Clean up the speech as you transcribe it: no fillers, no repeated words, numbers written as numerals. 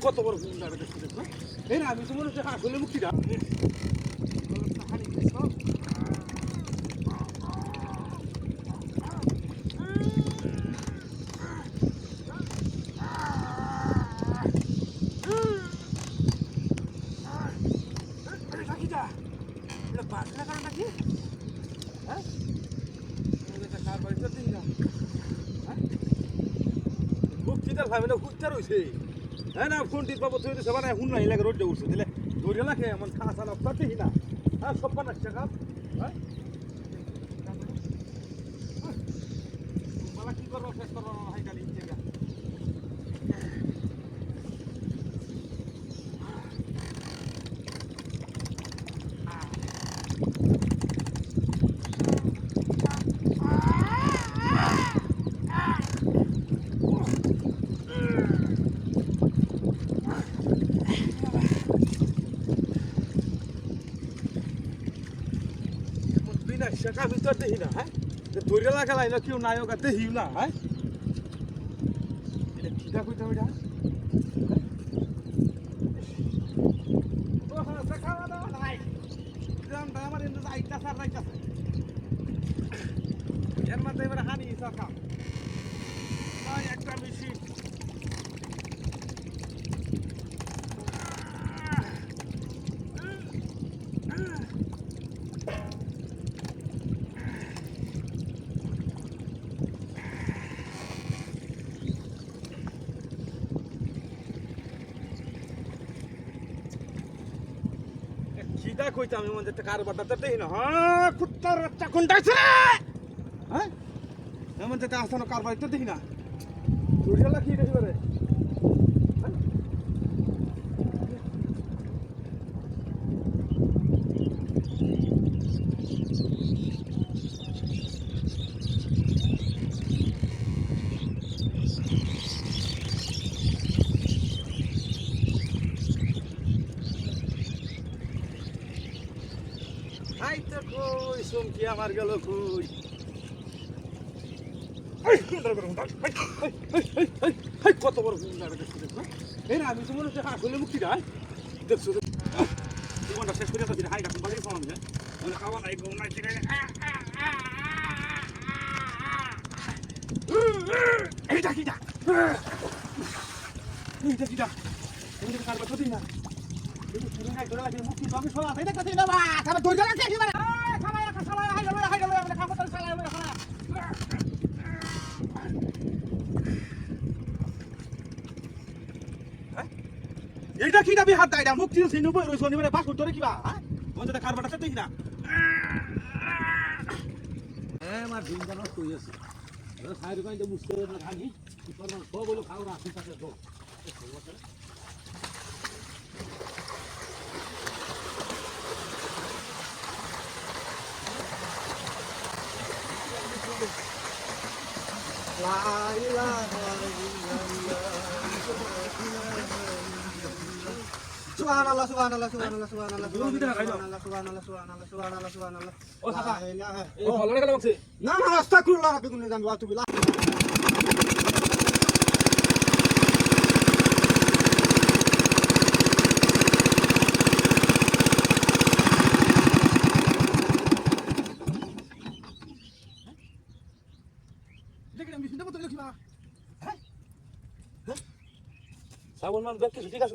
কত বড় আমি তো মনে হচ্ছে আসলে মুক্তিটা নাকি হ্যাঁ কার বাড়িতে দিই না মুক্তিটার ভাবে না হুচ্চা রয়েছে হ্যাঁ না ফোনটির বাবদ হইতে সবার এখন নাই লাগে রোডে উঠছে দিলে ধরে লাগে এমন খাসা নকশা দেখি না হ্যাঁ সব পানাস টাকা হ্যাঁ মালা কি করবো শেষ করবো না হাই কালি জায়গা শেখা ভিতর দেখি না হ্যাঁ ধরে লাগা লাইলো কেউ নায়ক আর দেখিও না হ্যাঁ এটা কিটা কইতাম এটা আমার এর মধ্যে এবার হানি সরকার একটা মেশিন খিদা কইতাম আমি মনে একটা কারবারটা দেখি না হ্যাঁ কুত্তার বাচ্চা কোনটা আছে হ্যাঁ এমন যেটা আসানো কারবার তো দেখি না ধরিয়ালা কি দেখি রে হাই তো কই সুমকি আমার গেল কই কত বড় আমি তো মনে হচ্ছে আসলে মুক্তিটা দেখছো জীবনটা শেষ করে হাই গাছ বাড়ি পাওয়া যায় খাওয়া নাই ঘুম নাই এইটা কিটা এইটা কিটা কারবার তো দিই না মুক্তি আমি শোনা এটা কাছে না খাবার ধরে লাগছে একেবারে খাবার খাবার হাই গেল আমরা খাবো তো সালা আমরা খানা এইটা কি দাবি হাত দাইরা মুক্তি সেই নবই রইছ নিবারে পাস ধরে কিবা হ্যাঁ বন্ধটা কারবারটা দেখি না আমার দিন জানো কই আছে সাইড কইতে বুঝতে না থাকি কি করব সব বলো খাও রাখি কাছে তো La ilaha illallah Subhanallah subhanallah subhanallah subhanallah subhanallah subhanallah subhanallah subhanallah subhanallah ও সাসা এই ফলরে গেল বলছে না না আস্তাগফিরুল্লাহ রাব্বিকুম জানবো আতুবিল্লাহ দেখি আমি শুনতে পাচ্ছি না হ্যাঁ হ্যাঁ সাবন মান দেখতে ঠিক আছে